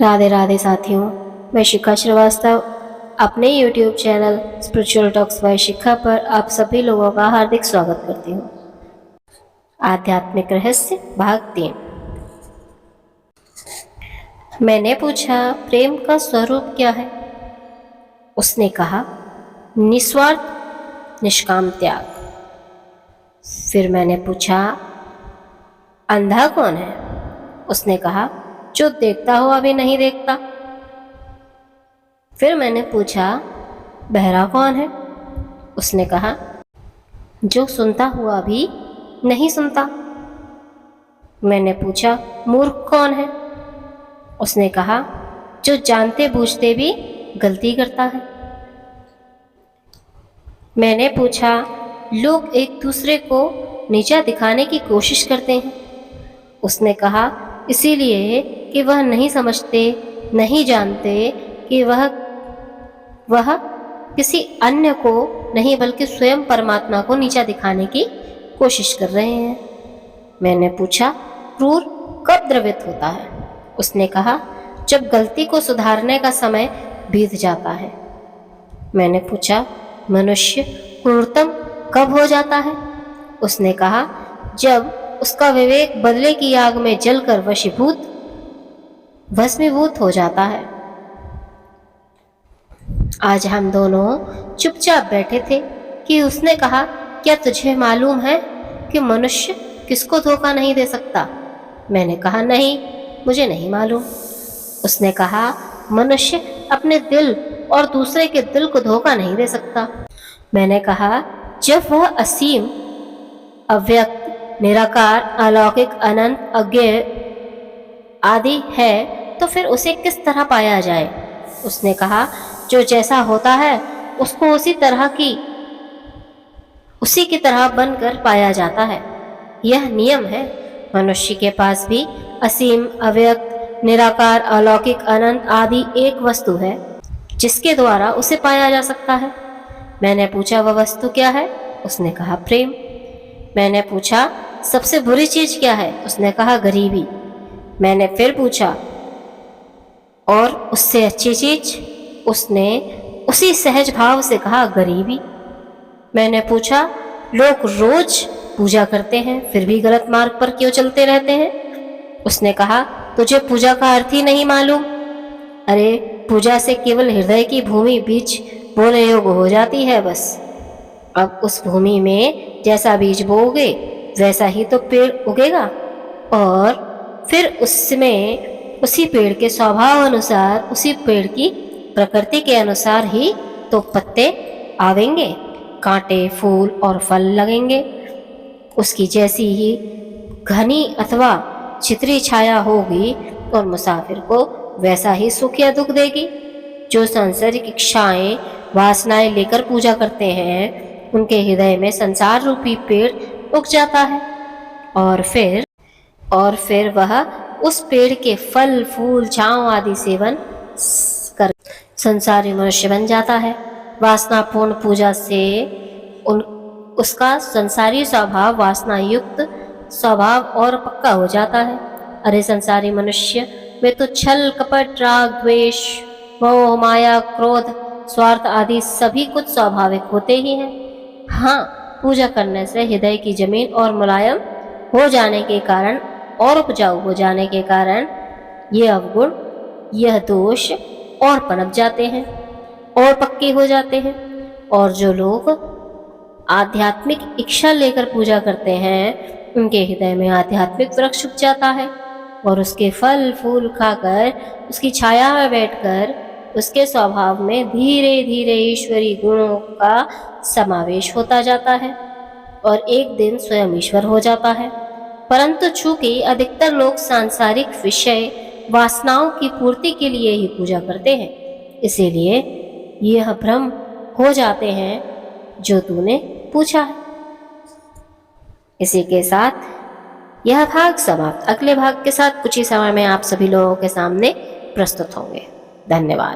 राधे राधे साथियों, मैं शिखा श्रीवास्तव अपने YouTube channel spiritual talks by Shikha पर आप सभी लोगों का हार्दिक स्वागत करती हूँ। आध्यात्मिक रहस्य भाग 3। मैंने पूछा, प्रेम का स्वरूप क्या है? उसने कहा, निस्वार्थ निष्काम त्याग। फिर मैंने पूछा, अंधा कौन है? उसने कहा, जो देखता हुआ भी नहीं देखता। फिर मैंने पूछा, बहरा कौन है? उसने कहा, जो सुनता हुआ भी नहीं सुनता। मैंने पूछा, मूर्ख कौन है? उसने कहा, जो जानते बूझते भी गलती करता है। मैंने पूछा, लोग एक दूसरे को नीचा दिखाने की कोशिश करते हैं। उसने कहा, इसीलिए कि वह नहीं समझते, नहीं जानते कि वह किसी अन्य को नहीं बल्कि स्वयं परमात्मा को नीचा दिखाने की कोशिश कर रहे हैं। मैंने पूछा, क्रूर कब द्रवित होता है? उसने कहा, जब गलती को सुधारने का समय बीत जाता है। मैंने पूछा, मनुष्य क्रूरतम कब हो जाता है? उसने कहा, जब उसका विवेक बदले की आग में जलकर भस्मीभूत हो जाता है। आज हम दोनों चुपचाप बैठे थे कि उसने कहा, क्या तुझे मालूम है कि मनुष्य किसको धोखा नहीं दे सकता? मैंने कहा, नहीं, मुझे नहीं मालूम। उसने कहा, मनुष्य अपने दिल और दूसरे के दिल को धोखा नहीं दे सकता। मैंने कहा, जब वह असीम, अव्यक्त, निराकार, अलौकिक, अनंत, अज्ञेय आदि है तो फिर उसे किस तरह पाया जाए? उसने कहा, जो जैसा होता है उसको उसी की तरह बनकर पाया जाता है। यह नियम है। मनुष्य के पास भी असीम, अव्यक्त, निराकार, अलौकिक, अनंत आदि एक वस्तु है जिसके द्वारा उसे पाया जा सकता है। मैंने पूछा, वह वस्तु क्या है? उसने कहा, प्रेम। मैंने पूछा, सबसे बुरी चीज क्या है? उसने कहा, गरीबी। मैंने फिर पूछा, और उससे अच्छी चीज? उसने उसी सहज भाव से कहा, गरीबी। मैंने पूछा, लोग रोज पूजा करते हैं फिर भी गलत मार्ग पर क्यों चलते रहते हैं? उसने कहा, तुझे पूजा का अर्थ ही नहीं मालूम। अरे, पूजा से केवल हृदय की भूमि बीज बोने योग्य हो जाती है बस। अब उस भूमि में जैसा बीज बोओगे वैसा ही तो पेड़ उगेगा, और फिर उसमें उसी पेड़ के स्वभाव अनुसार, उसी पेड़ की प्रकृति के अनुसार ही तो पत्ते आवेंगे, कांटे, फूल और फल लगेंगे। उसकी जैसी ही घनी अथवा छितरी छाया होगी और मुसाफिर को वैसा ही सुख या दुख देगी। जो सांसारिक इच्छाएं, वासनाएं लेकर पूजा करते हैं उनके हृदय में संसार रूपी पेड़ उग जाता है, और फिर वह उस पेड़ के फल, फूल, छांव आदि सेवन कर संसारी मनुष्य बन जाता है। वासनापूर्ण पूजा से उसका संसारी स्वभाव, वासना युक्त स्वभाव और पक्का हो जाता है। अरे, संसारी मनुष्य में तो छल, कपट, राग, द्वेष, मोह, माया, क्रोध, स्वार्थ आदि सभी कुछ स्वाभाविक होते ही हैं। हाँ, पूजा करने से हृदय की जमीन और मुलायम हो जाने के कारण और उपजाऊ हो जाने के कारण ये अवगुण, यह दोष और पनप जाते हैं और पक्के हो जाते हैं। और जो लोग आध्यात्मिक इच्छा लेकर पूजा करते हैं उनके हृदय में आध्यात्मिक वृक्ष उग जाता है, और उसके फल फूल खाकर, उसकी छाया में बैठकर उसके स्वभाव में धीरे धीरे ईश्वरी गुणों का समावेश होता जाता है और एक दिन स्वयं ईश्वर हो जाता है। परंतु चूंकि अधिकतर लोग सांसारिक विषय, वासनाओं की पूर्ति के लिए ही पूजा करते हैं, इसीलिए यह भ्रम हो जाते हैं जो तूने पूछा है। इसी के साथ यह भाग समाप्त। अगले भाग के साथ कुछ ही समय में आप सभी लोगों के सामने प्रस्तुत होंगे। धन्यवाद।